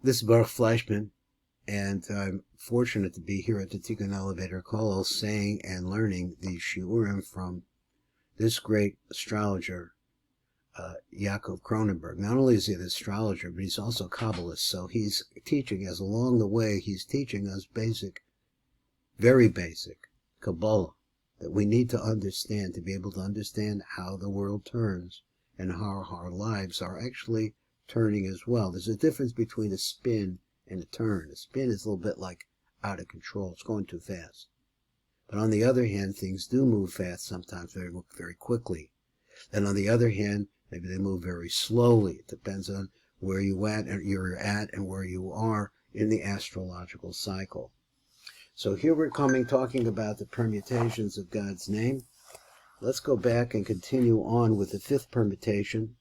This is Baruch Fleischman, and I'm fortunate to be here at the Tikkun Elevator Call, saying and learning the shiurim from this great astrologer, Yaakov Kronenberg. Not only is he an astrologer, but he's also a Kabbalist, so he's teaching us along the way. He's teaching us basic, very basic Kabbalah that we need to understand to be able to understand how the world turns and how our lives are actually turning as well. There's a difference between a spin and a turn. A spin is a little bit like out of control. It's going too fast. But on the other hand, things do move fast sometimes, very, very quickly. And on the other hand, maybe they move very slowly. It depends on where you're at and where you are in the astrological cycle. So here we're talking about the permutations of God's name. Let's go back and continue on with the fifth permutation.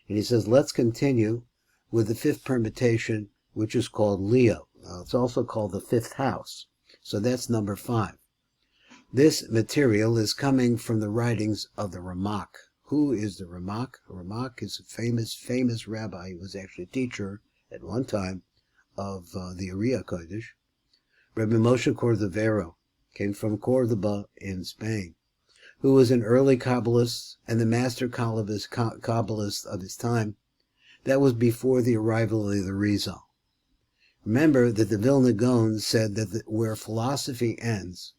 And he says, let's continue with the fifth permutation, which is called Leo. It's also called the fifth house. So that's number 5. This material is coming from the writings of the Ramak. Who is the Ramak? Ramak is a famous rabbi. He was actually a teacher at one time of the Uriah Kodesh. Rabbi Moshe Cordovero came from Cordoba in Spain, who was an early Kabbalist and the master Kabbalist of his time. That was before the arrival of the Rishon. Remember that the Vilna Gaon said that where philosophy ends,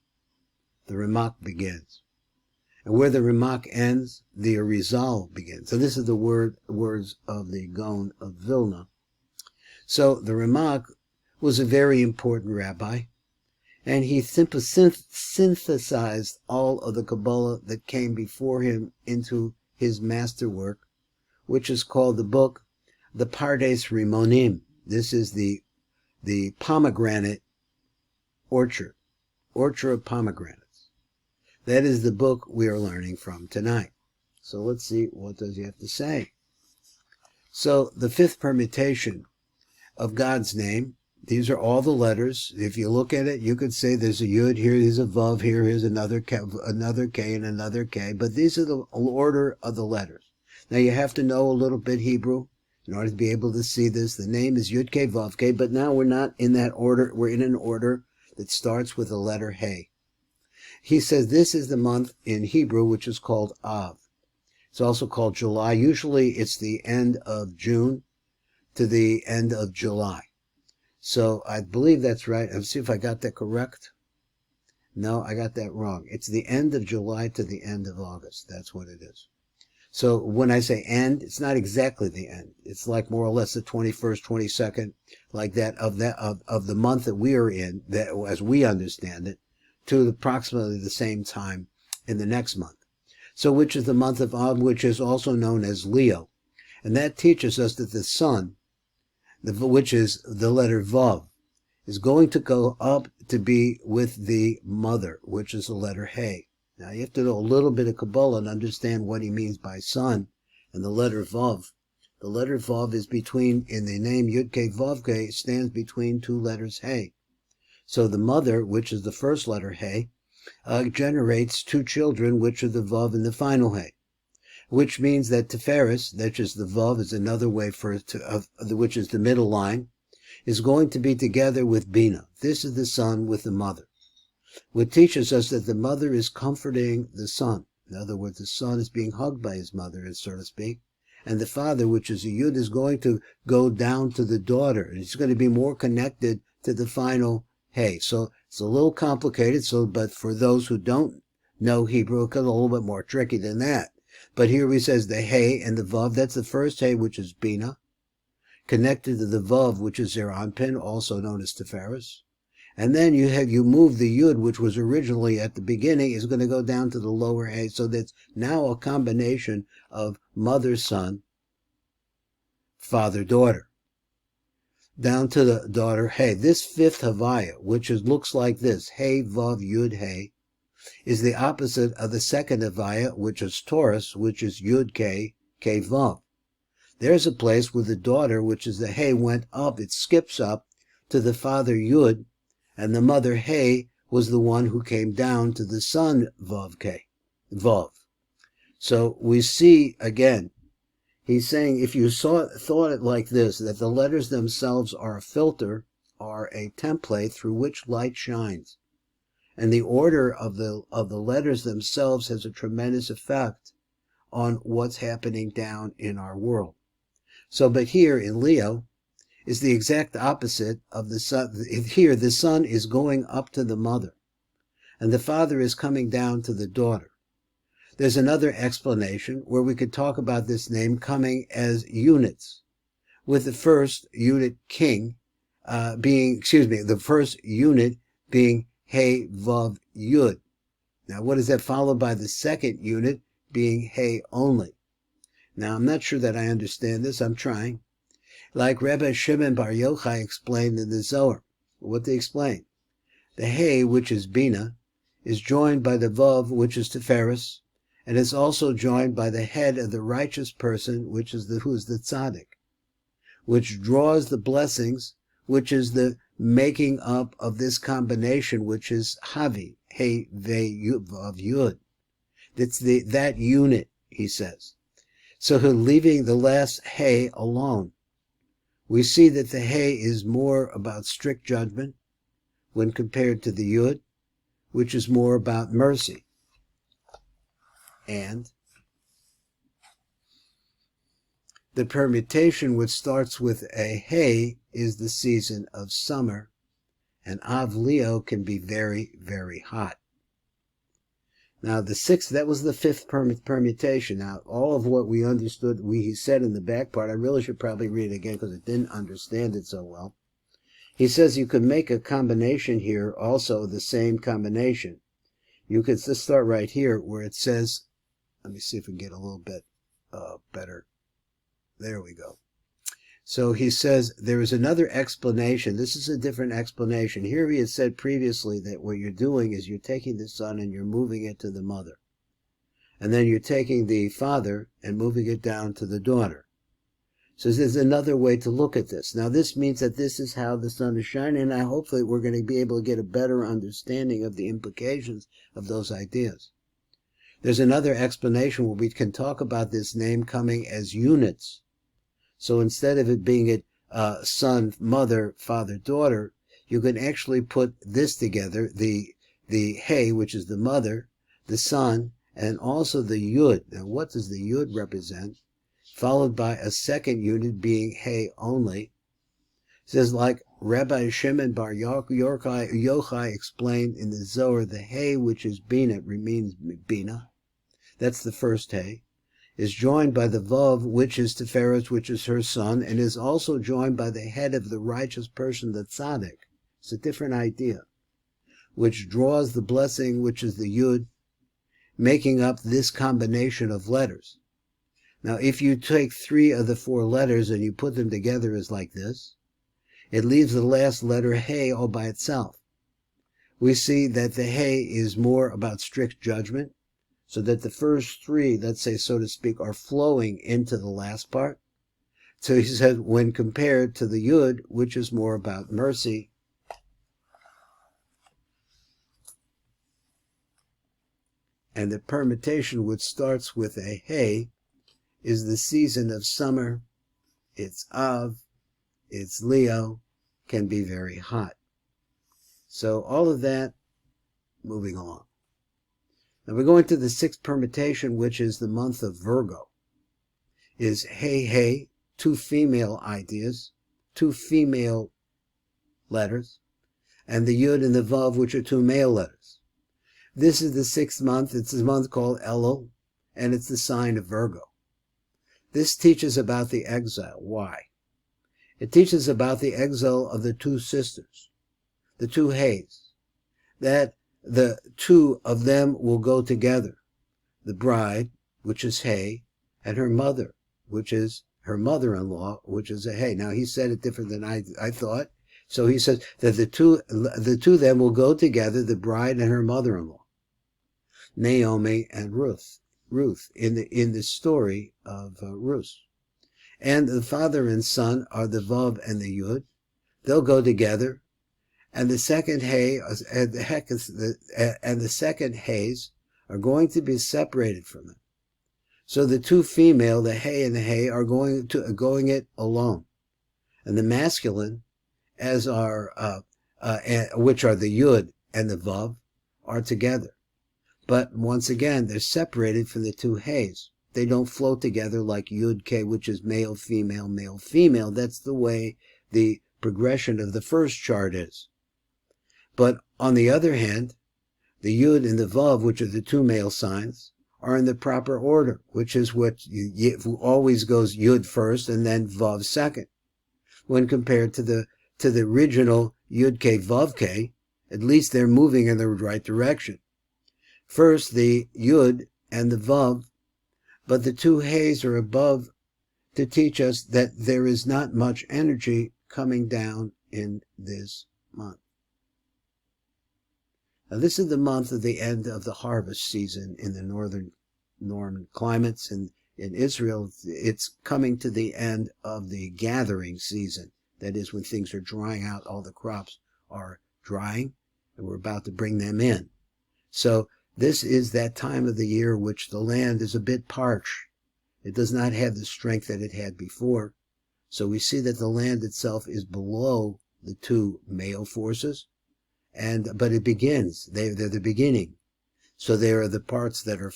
the Ramak begins. And where the Ramak ends, the Arizal begins. So this is the words of the Gaon of Vilna. So the Ramak was a very important rabbi, and he synthesized all of the Kabbalah that came before him into his masterwork, which is called the book, the Pardes Rimonim. This is the pomegranate orchard of pomegranates. That is the book we are learning from tonight. So let's see, what does he have to say? So the fifth permutation of God's name, these are all the letters. If you look at it, you could say there's a Yud, here is a Vav, here is another K, and another K, but these are the order of the letters. Now you have to know a little bit Hebrew in order to be able to see this. The name is Yud K Vav K, but now we're not in that order. We're in an order that starts with the letter Hey. He says this is the month in Hebrew which is called Av. It's also called July. Usually it's the end of June to the end of July. So I believe that's right. Let's see if I got that correct. No, I got that wrong. It's the end of July to the end of August. That's what it is. So when I say end, it's not exactly the end. It's like more or less the 21st, 22nd, like that of the month that we are in, that as we understand it, to approximately the same time in the next month. So which is the month of Av, which is also known as Leo. And that teaches us that the sun, which is the letter Vav, is going to go up to be with the mother, which is the letter Hey. Now you have to know a little bit of Kabbalah and understand what he means by sun and the letter Vav. The letter Vav is between, in the name Yud K Vav K, stands between two letters Hey. So the mother, which is the first letter Hey, generates two children, which are the Vav and the final Hey. Which means that Tiferes, that is the Vav, is another way for which is the middle line, is going to be together with Bina. This is the son with the mother, which teaches us that the mother is comforting the son. In other words, the son is being hugged by his mother, so to speak, and the father, which is a Yud, is going to go down to the daughter. It's going to be more connected to the final Hey. So it's a little complicated. But for those who don't know Hebrew, it's a little bit more tricky than that. But here he says the Hey and the Vav, that's the first Hey, which is Bina, connected to the Vav, which is Zeranpin, also known as Tiferes. And then you move the Yud, which was originally at the beginning, is going to go down to the lower Hey. So that's now a combination of mother-son, father-daughter, down to the daughter Hey. This fifth Havaya, which looks like this, Hey, Vav, Yud, Hey, is the opposite of the second Havaya, which is Taurus, which is Yud K, K Vav. There's a place where the daughter, which is the Hey, went up, it skips up to the father Yud, and the mother Hey was the one who came down to the son Vav K, Vav. So we see again He's saying if you thought it like this, that the letters themselves are a filter, are a template through which light shines, and the order of the letters themselves has a tremendous effect on what's happening down in our world. So, but here in Leo is the exact opposite of the sun. Here, the son is going up to the mother, and the father is coming down to the daughter. There's another explanation where we could talk about this name coming as units, with the first unit king the first unit being He Vav Yud. Now, what is that followed by the second unit being He only? Now, I'm not sure that I understand this. I'm trying. Like Rabbi Shimon Bar Yochai explained in the Zohar. What they explain? The He, which is Bina, is joined by the Vav, which is Tiferes, and is also joined by the head of the righteous person, who is the tzaddik, which draws the blessings, which is the making up of this combination, which is Havi, He Ve Vav Yud. It's that unit, he says. So leaving the last He alone, we see that the He is more about strict judgment when compared to the Yud, which is more about mercy. And the permutation, which starts with a He, is the season of summer, and Av Leo can be very, very hot. Now, that was the fifth permutation. Now, all of what we understood, he said in the back part, I really should probably read it again because I didn't understand it so well. He says you could make a combination here, also the same combination. You could just start right here where it says, let me see if we can get a little bit better. There we go. So he says there is another explanation. This is a different explanation. Here he had said previously that what you're doing is you're taking the son and you're moving it to the mother. And then you're taking the father and moving it down to the daughter. So there's another way to look at this. Now this means that this is how the sun is shining, and hopefully we're going to be able to get a better understanding of the implications of those ideas. There's another explanation where we can talk about this name coming as units. So instead of it being son, mother, father, daughter, you can actually put this together, the He, which is the mother, the son, and also the Yud. Now what does the Yud represent? Followed by a second unit being He only. It says, like Rabbi Shimon Bar Yochai explained in the Zohar, the He, which is Bina, remains Bina. That's the first He. Is joined by the Vav, which is Tiferes, which is her son, and is also joined by the head of the righteous person, the tzaddik. It's a different idea. Which draws the blessing, which is the Yud, making up this combination of letters. Now, if you take 3 of the 4 letters and you put them together as like this, it leaves the last letter He all by itself. We see that the He is more about strict judgment, so that the first 3, let's say, so to speak, are flowing into the last part. So he said, when compared to the Yud, which is more about mercy, and the permutation, which starts with a He, is the season of summer, it's Av, it's Leo, can be very hot. So all of that, moving along. Now we're going to the 6th permutation, which is the month of Virgo. Is He, 2 female ideas, 2 female letters, and the Yud and the Vav, which are 2 male letters. This is the 6th month. It's a month called Elul, and it's the sign of Virgo. This teaches about the exile. Why? It teaches about the exile of the 2 sisters, the 2 He's, that the 2 of them will go together. The bride, which is He, and her mother, which is her mother-in-law, which is a He. Now, he said it different than I thought. So he says that the two of them will go together, the bride and her mother-in-law, Naomi and Ruth, in the story of Ruth. And the father and son are the Vav and the Yud. They'll go together. And the second He, and the second He's are going to be separated from them. So the two female, the He and the He, are going it alone. And the masculine, as are, which are the Yud and the Vav, are together. But once again, they're separated from the two He's. They don't flow together like Yud K, which is male, female, male, female. That's the way the progression of the first chart is. But on the other hand, the Yud and the Vav, which are the two male signs, are in the proper order, which is what always goes Yud first and then Vav second. When compared to the original Yud K, Vav K, at least they're moving in the right direction. First, the Yud and the Vav, but the two He's are above to teach us that there is not much energy coming down in this month. Now, this is the month of the end of the harvest season in the northern climates. In Israel, it's coming to the end of the gathering season. That is, when things are drying out, all the crops are drying, and we're about to bring them in. So this is that time of the year which the land is a bit parched. It does not have the strength that it had before. So we see that the land itself is below the two male forces, but it begins. They're the beginning. So they are the parts that are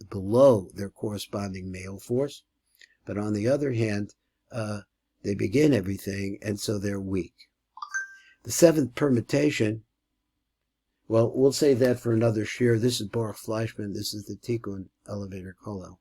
below their corresponding male force. But on the other hand, they begin everything, and so they're weak. The seventh permutation, well, we'll save that for another shir. This is Baruch Fleischman. This is the Tikkun Elevator Kollel.